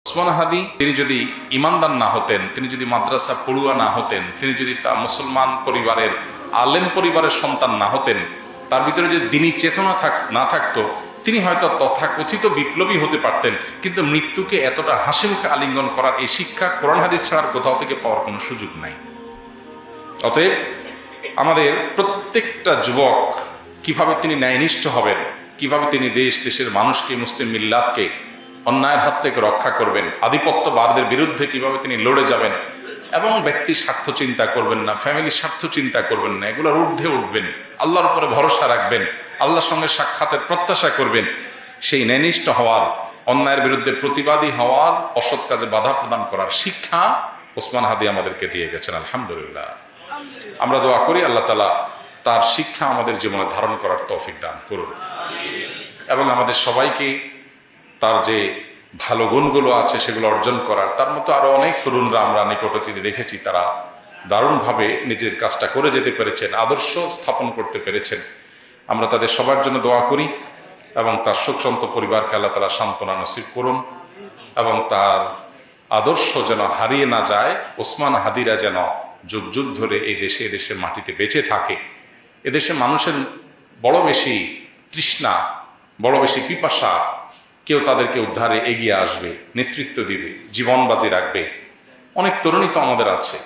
ওসমান হাদি তিনি যদি ইমানদার না হতেন, তিনি যদি মাদ্রাসা পড়ুয়া না হতেন, তিনি যদি তার মুসলমান পরিবারের আলেম পরিবারের সন্তান না হতেন, তার ভিতরে যদি দ্বীনি চেতনা না থাকতো, তিনি হয়তো তথাকথিত বিপ্লবী হতে পারতেন, কিন্তু মৃত্যুকে এতটা হাসি মুখে আলিঙ্গন করার এই শিক্ষা কোরআন হাদিস ছাড়ার কোথাও থেকে পাওয়ার কোনো সুযোগ নাই। অতএব আমাদের প্রত্যেকটা যুবক কিভাবে তিনি ন্যায়নিষ্ঠ হবেন, কিভাবে তিনি দেশের মানুষকে, মুসলিম মিল্লাতকে অন্যায়ের হাত থেকে রক্ষা করবেন, আধিপত্যবাদের বিরুদ্ধে কিভাবে তিনি লড়ে যাবেন এবং ব্যক্তি স্বার্থ চিন্তা করবেন না, ফ্যামিলি স্বার্থ চিন্তা করবেন না, এগুলোর ঊর্ধ্বে উঠবেন, আল্লাহর উপরে ভরসা রাখবেন, আল্লাহর সঙ্গে সাক্ষাতের প্রত্যাশা করবেন, সেই ন্যায়নিষ্ঠ হওয়ার, অন্যায়ের বিরুদ্ধে প্রতিবাদী হওয়ার, অসৎ কাজে বাধা প্রদান করার শিক্ষা ওসমান হাদি আমাদেরকে দিয়ে গেছেন। আলহামদুলিল্লাহ, আমরা দোয়া করি আল্লাহ তাআলা তার শিক্ষা আমাদের জীবনে ধারণ করার তৌফিক দান করুন এবং আমাদের সবাইকে তার যে ভালো গুণগুলো আছে সেগুলো অর্জন করার। তার মতো আরো অনেক তরুণরা আমরা নিকটে দেখেছি, তারা দারুণভাবে নিজের কাজটা করে যেতে পেরেছেন, আদর্শ স্থাপন করতে পেরেছেন। আমরা তাদের সবার জন্য দোয়া করি এবং তার শোকসন্ত পরিবারকে আল্লাহ তাআলা সান্ত্বনা নসিব করুন এবং তার আদর্শ যেন হারিয়ে না যায়। ওসমান হাদিরা যেন যুগ যুগ ধরে এই দেশের মাটিতে বেঁচে থাকে। এদেশে মানুষের বড় বেশি তৃষ্ণা, বড় বেশি পিপাসা, কেউ তাদেরকে উদ্ধারে এগিয়ে আসবে, নেতৃত্ব দিবে, জীবন বাজি রাখবে। অনেক তরুণী তো আমাদের আছে।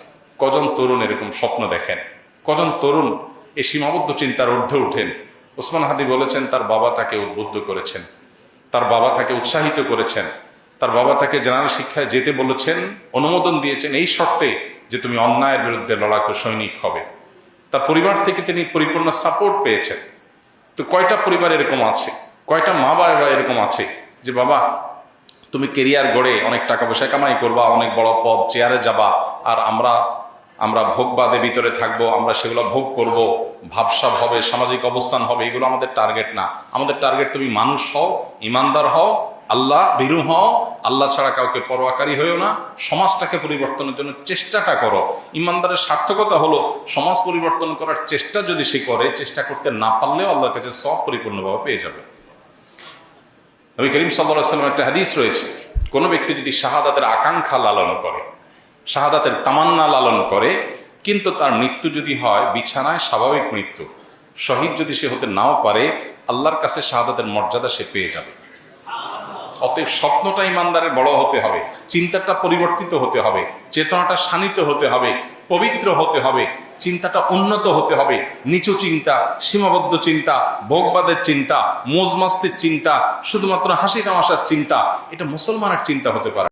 কজন তরুণ এরকম স্বপ্ন দেখেন, কজন তরুণ এই সীমাবদ্ধ চিন্তার ঊর্ধ্বে উঠেন। ওসমান হাদি বলেছেন তার বাবা তাকে উদ্বুদ্ধ করেছেন, তার বাবা তাকে উৎসাহিত করেছেন, তার বাবা তাকে জেনারেল শিক্ষায় যেতে বলেছেন, অনুমোদন দিয়েছেন এই শর্তে যে তুমি অন্যায়ের বিরুদ্ধে লড়াকু সৈনিক হবে। তার পরিবার থেকে তিনি পরিপূর্ণ সাপোর্ট পেয়েছেন। তো কয়টা পরিবার এরকম আছে, কয়টা মা বাবা এরকম আছে যে বাবা তুমি কেরিয়ার গড়ে অনেক টাকা পয়সা কামাই করবা, অনেক বড় পদ চেয়ারে যাবা, আর আমরা ভোগবাদে ভিতরে থাকবো, আমরা সেগুলো ভোগ করব, ভাবসাব হবে, সামাজিক অবস্থান হবে, এগুলো আমাদের টার্গেট না। আমাদের টার্গেট তুমি মানুষ হও, ইমানদার হও, আল্লাহ ভীরু হও, আল্লাহ ছাড়া কাউকে পরোয়াকারী হয়েও না, সমাজটাকে পরিবর্তনের জন্য চেষ্টাটা করো। ইমানদারের সার্থকতা হলো সমাজ পরিবর্তন করার চেষ্টা যদি সে করে, চেষ্টা করতে না পারলেও আল্লাহর কাছে সব পরিপূর্ণভাবে পেয়ে যাবে। নবী করিম সাল্লাল্লাহু আলাইহি ওয়াসাল্লামের একটা হাদিস রয়েছে, কোনো ব্যক্তি যদি শাহাদাতের আকাঙ্ক্ষা লালন করে, শাহাদাতের তামান্না লালন করে, কিন্তু তার মৃত্যু যদি হয় বিছানায় স্বাভাবিক মৃত্যু, শহীদ যদি সে হতে নাও পারে, আল্লাহর কাছে শাহাদাতের মর্যাদা সে পেয়ে যাবে। অতএব স্বপ্নটা ইমানদারের বড় হতে হবে, চিন্তাটা পরিবর্তিত হতে হবে, চেতনাটা শানিত হতে হবে, পবিত্র হতে হবে, চিন্তাটা উন্নত হতে হবে। নিচু চিন্তা, সীমাবদ্ধ চিন্তা, ভোগবাদের চিন্তা, মোজ মাস্তির চিন্তা, শুধুমাত্র হাসি তামাশার চিন্তা, এটা মুসলমানের চিন্তা হতে পারে।